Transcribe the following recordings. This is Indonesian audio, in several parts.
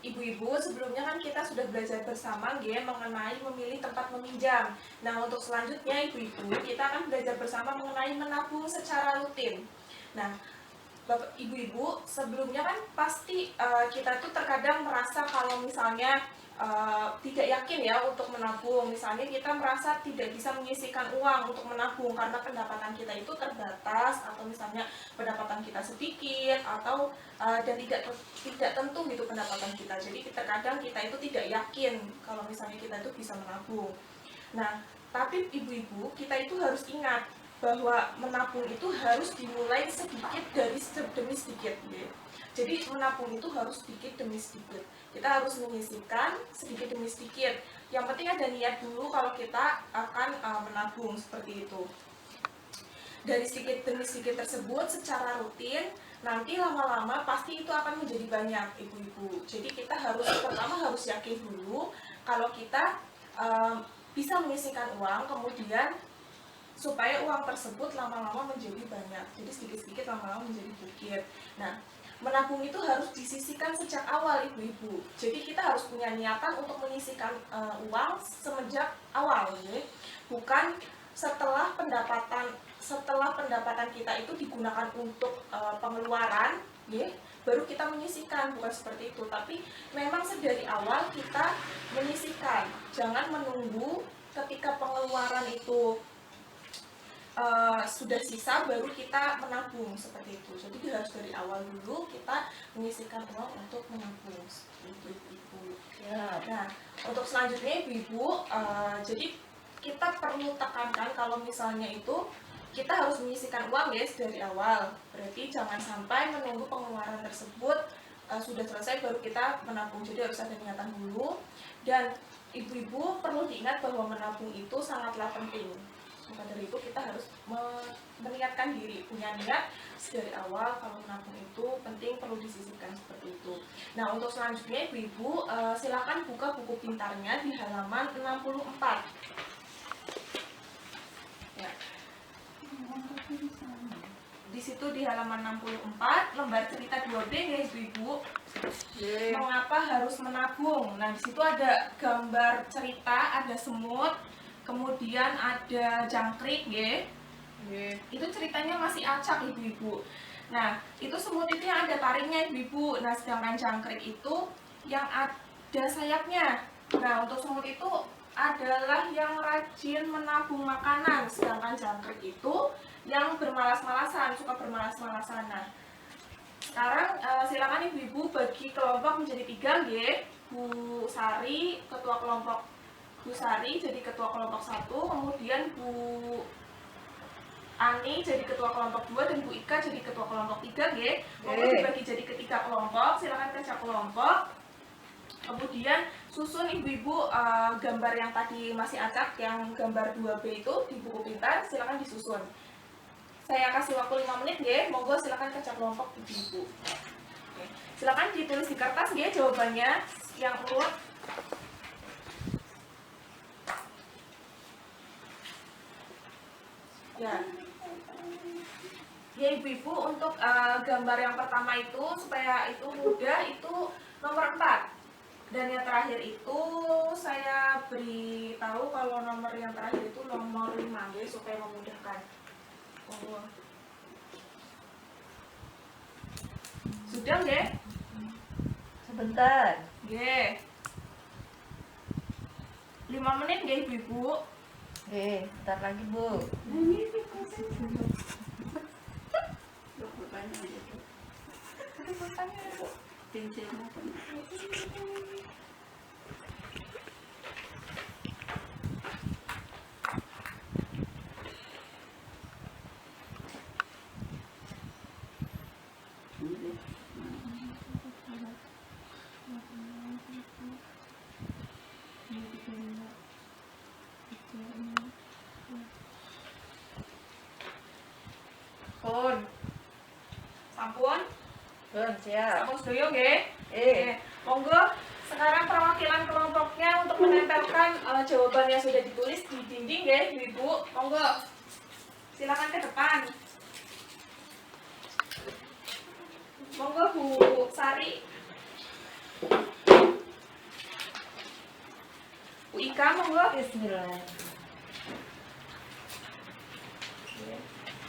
Ibu-ibu, sebelumnya kan kita sudah belajar bersama mengenai memilih tempat meminjam. Nah, untuk selanjutnya ibu-ibu, kita akan belajar bersama mengenai menabung secara rutin. Nah, Bapak Ibu-ibu, sebelumnya kan pasti kita tuh terkadang merasa kalau misalnya tidak yakin ya untuk menabung. Misalnya kita merasa tidak bisa menyisihkan uang untuk menabung karena pendapatan kita itu terbatas, atau misalnya pendapatan kita sedikit, atau dan tidak tentu gitu pendapatan kita. Jadi terkadang kita itu tidak yakin kalau misalnya kita itu bisa menabung. Nah, tapi ibu-ibu, kita itu harus ingat bahwa menabung itu harus dimulai sedikit demi sedikit ya. Jadi menabung itu harus sedikit demi sedikit. Kita harus menyisihkan sedikit demi sedikit. Yang penting ada niat dulu kalau kita akan menabung seperti itu. Dari sedikit demi sedikit tersebut secara rutin, nanti lama-lama pasti itu akan menjadi banyak ibu-ibu. Jadi kita pertama harus yakin dulu kalau kita bisa menyisihkan uang, kemudian supaya uang tersebut lama-lama menjadi banyak. Jadi sedikit-sedikit lama-lama menjadi bukit. Nah, menabung itu harus disisihkan sejak awal ibu-ibu. Jadi kita harus punya niatan untuk menyisihkan uang semenjak awal, ya. Bukan setelah pendapatan kita itu digunakan untuk pengeluaran, ya, baru kita menyisihkan. Bukan seperti itu, tapi memang sedari awal kita menyisihkan. Jangan menunggu ketika pengeluaran itu sudah sisa baru kita menabung seperti itu. Jadi harus dari awal dulu kita menyisihkan uang untuk menabung seperti itu, ibu. Ya. Nah, untuk selanjutnya ibu-ibu, jadi kita perlu tekankan kalau misalnya itu kita harus menyisihkan uang dari awal. Berarti jangan sampai menunggu pengeluaran tersebut sudah selesai baru kita menabung. Jadi harus ada niatan dulu. Dan ibu-ibu perlu diingat bahwa menabung itu sangatlah penting. Maka dari itu kita harus meniatkan diri, punya niat dari awal kalau menabung itu penting, perlu disisihkan seperti itu. Nah, untuk selanjutnya ibu-ibu silakan buka buku pintarnya di halaman 64. Ya. Di situ di halaman 64 lembar cerita 2B ya ibu-ibu. Mengapa harus menabung? Nah, di situ ada gambar cerita, ada semut, kemudian ada jangkrik, ya. Itu ceritanya masih acak ibu-ibu. Nah, itu semut itu yang ada taringnya ibu-ibu. Nah, sedangkan jangkrik itu yang ada sayapnya. Nah, untuk semut itu adalah yang rajin menabung makanan, sedangkan jangkrik itu yang bermalas-malasan, suka bermalas-malasan. Nah, sekarang silakan ibu-ibu bagi kelompok menjadi 3, ya. Bu Sari, ketua kelompok Bu Sari jadi ketua kelompok 1, kemudian Bu Ani jadi ketua kelompok 2, dan Bu Ika jadi ketua kelompok 3, ya. Monggo dibagi jadi ketiga kelompok, silakan kerja kelompok. Kemudian susun ibu-ibu gambar yang tadi masih acak, yang gambar 2B itu di buku pintar, silakan disusun. Saya kasih waktu 5 menit, ya. Monggo silakan kerja kelompok ibu-ibu. Silakan ditulis di kertas, ya, jawabannya yang urut. Ya ibu-ibu, untuk gambar yang pertama itu supaya itu mudah, itu nomor 4. Dan yang terakhir itu saya beritahu kalau nomor yang terakhir itu nomor 5, ya, supaya memudahkan. Sudah, ya? Sebentar. Ya. 5 menit, ya ibu-ibu. Bentar lagi, Bu. Pun. Sampun? Pun, siap. Sampun sedoyo, nggih? Monggo sekarang perwakilan kelompoknya untuk menempelkan jawaban yang sudah ditulis di dinding, ya, ibu-ibu. Monggo. Silakan ke depan. Monggo Bu Sari. Bu Ika, monggo. Bismillah.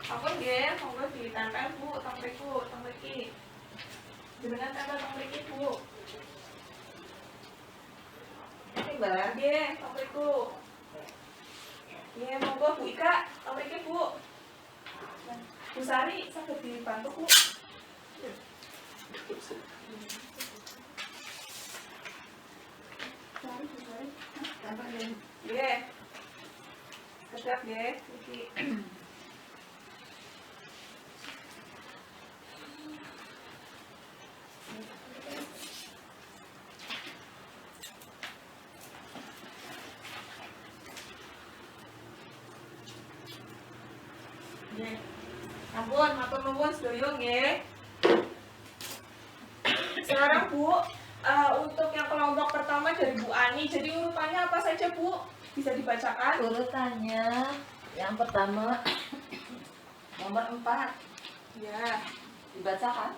Apa nggih, monggo ditempel Bu, teng mriki. Jenengan tempel teng mriki, Bu. Ini Mbak, nggih, teng mriku. Nggih, monggo Bu Ika, teng mriki, Bu. Bu Sari, saged dibantu, Bu. Nggih. Sedap nggih, iki. Nggih. Ampun, matur nuwun sedaya nggih. Sekarang Bu, untuk yang kelompok pertama dari Bu Ani, jadi urutannya apa saja Bu? Bisa dibacakan? Urutannya yang pertama nomor 4. Ya. Dibacakan.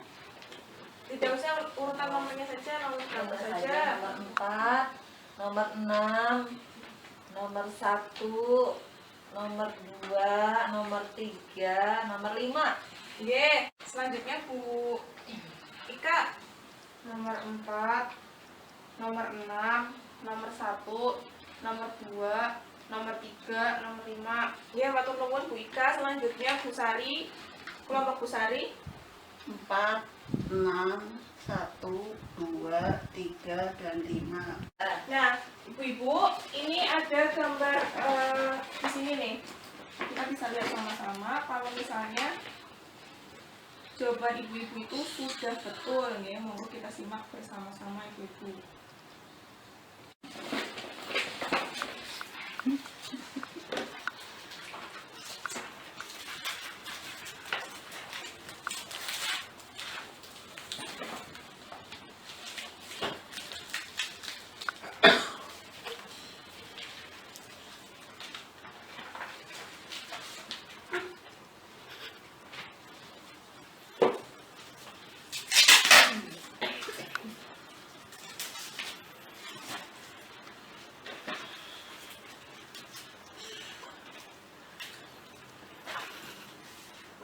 Tidak usah urutan nomornya saja, nomor berapa saja. Nomor 4, nomor 6, nomor 1, nomor 2, nomor 3, nomor 5. Nggih, selanjutnya Bu Ika. Nomor 4, nomor 6, nomor 1, nomor 2, nomor 3, nomor 5. Nggih, matur nuwun Bu Ika. Selanjutnya Bu Sari. Kelompok Bu Sari. 4, 6, 1, 2, 3, dan 5. Nah, Ibu-ibu, ini ada gambar di sini nih. Kita bisa lihat sama-sama kalau misalnya jawaban ibu-ibu itu sudah betul ya. Monggo kita simak bersama-sama ibu-ibu.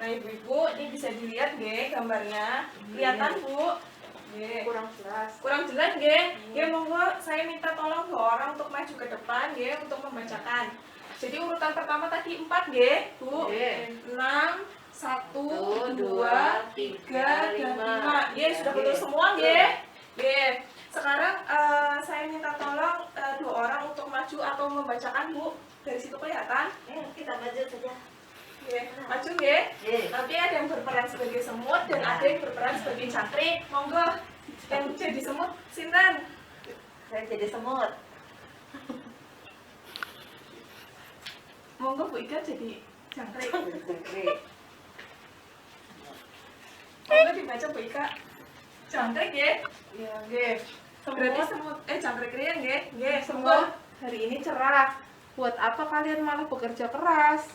Nah ibu-ibu, ini bisa dilihat nggih gambarnya. Kelihatan Bu? Nggih. Kurang jelas. Kurang jelas nggih? Nggih, monggo saya minta tolong 2 orang untuk maju ke depan nggih untuk membacakan. Jadi urutan pertama tadi 4 nggih, Bu. Nggih. 6, 1, 2, 3, 3, dan 5. 5. Nggih, sudah betul semua nggih? Nggih. Sekarang saya minta tolong 2 orang untuk maju atau membacakan Bu. Dari situ kelihatan? Kita maju saja. Nggih. Maju nggih? Nggih. Nanti ada yang berperan sebagai semut dan ada yang berperan sebagai jangkrik. Monggo. Yang jadi semut sinten? Saya jadi semut. Monggo Bu Ika jadi jangkrik. Jangkrik. Monggo dibaca Bu Ika. Jangkrik nggih? Iya. Nggih. Berarti semut jangkrik riyen nggih? Nggih, semut. Semua hari ini cerah. Buat apa kalian malah bekerja keras?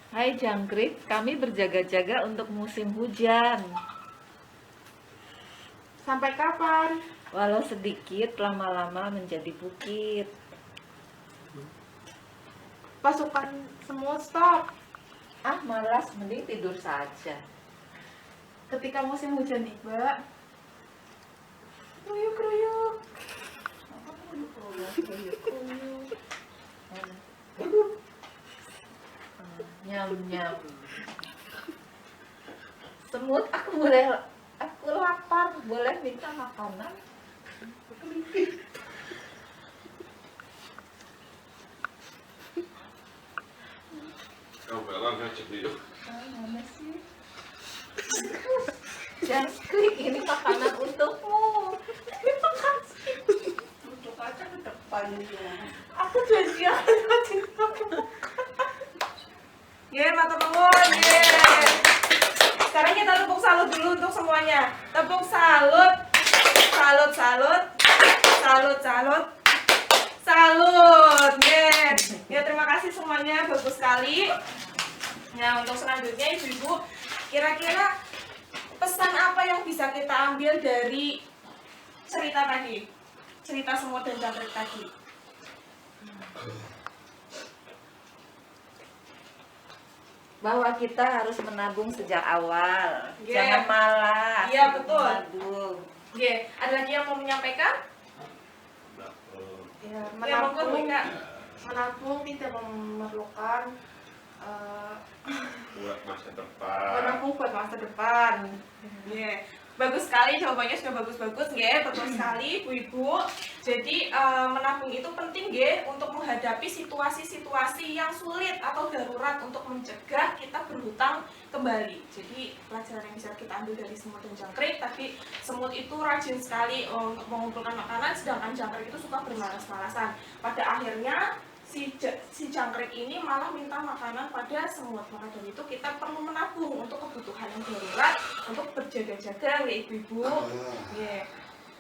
Hai jangkrik, kami berjaga-jaga untuk musim hujan. Sampai kapan? Walau sedikit, lama-lama menjadi bukit. Pasukan semut stop. Ah, malas, mending tidur saja. Ketika musim hujan tiba, kruyuk-kruyuk. Nyam-nyam. Semut, aku lapar, boleh minta makanan? Kamu ngajak dia. Mana sih? Jangkrik, ini makanan untukmu. Terima kasih. Untuk aja ke depan ya. Aku janjian kasih kamu. Nggih, matur nuwun. Nggih. Sekarang kita tepuk salut dulu untuk semuanya. Tepuk salut. Salut, salut. Salut, salut. Salut. Nggih. Ya, terima kasih semuanya, bagus sekali. Nah, untuk selanjutnya Ibu-ibu, kira-kira pesan apa yang bisa kita ambil dari cerita tadi? Cerita semut dan jangkrik tadi. Bahwa kita harus menabung sejak awal. Yeah. Jangan malas. Iya, betul. Menabung. Oke, ada lagi yang mau menyampaikan? Ya, Ya, monggo Bu Ika. menabung tidak memerlukan buat masa depan. menabung buat masa depan. Iya, bagus sekali, jawabannya sudah bagus-bagus, ya, betul sekali, Bu-ibu. Jadi menabung itu penting, ya, untuk menghadapi situasi-situasi yang sulit atau darurat untuk mencegah kita berhutang kembali. Jadi pelajaran yang bisa kita ambil dari semut dan jangkrik, tapi semut itu rajin sekali untuk mengumpulkan makanan, sedangkan jangkrik itu suka bermalas-malasan. Pada akhirnya si jangkrik ini malah minta makanan pada semut. Maka dari itu kita perlu menabung untuk kebutuhan yang darurat, untuk berjaga-jaga, ya ibu-ibu. Yeah.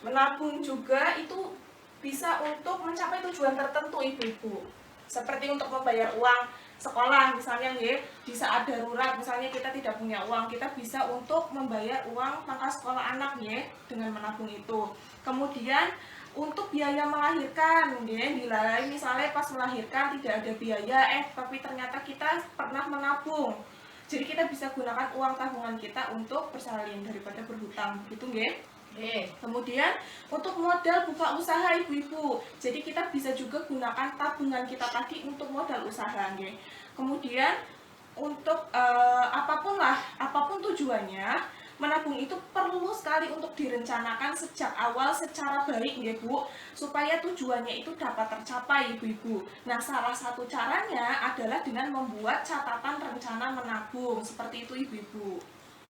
Menabung juga itu bisa untuk mencapai tujuan tertentu, ibu-ibu. Seperti untuk membayar uang sekolah misalnya, ya, di saat darurat misalnya kita tidak punya uang, kita bisa untuk membayar uang pangkas sekolah anak, ya, dengan menabung itu. Kemudian untuk biaya melahirkan, ya, nilai misalnya pas melahirkan tidak ada biaya, tapi ternyata kita pernah menabung. Jadi kita bisa gunakan uang tabungan kita untuk bersalin daripada berhutang, gitu, ya. Kemudian untuk modal buka usaha, ibu-ibu. Jadi kita bisa juga gunakan tabungan kita tadi untuk modal usaha, ya. Kemudian untuk apapun tujuannya, menabung itu perlu sekali untuk direncanakan sejak awal secara baik, ya Bu, supaya tujuannya itu dapat tercapai, ibu-ibu. Nah, salah satu caranya adalah dengan membuat catatan rencana menabung, seperti itu, ibu-ibu.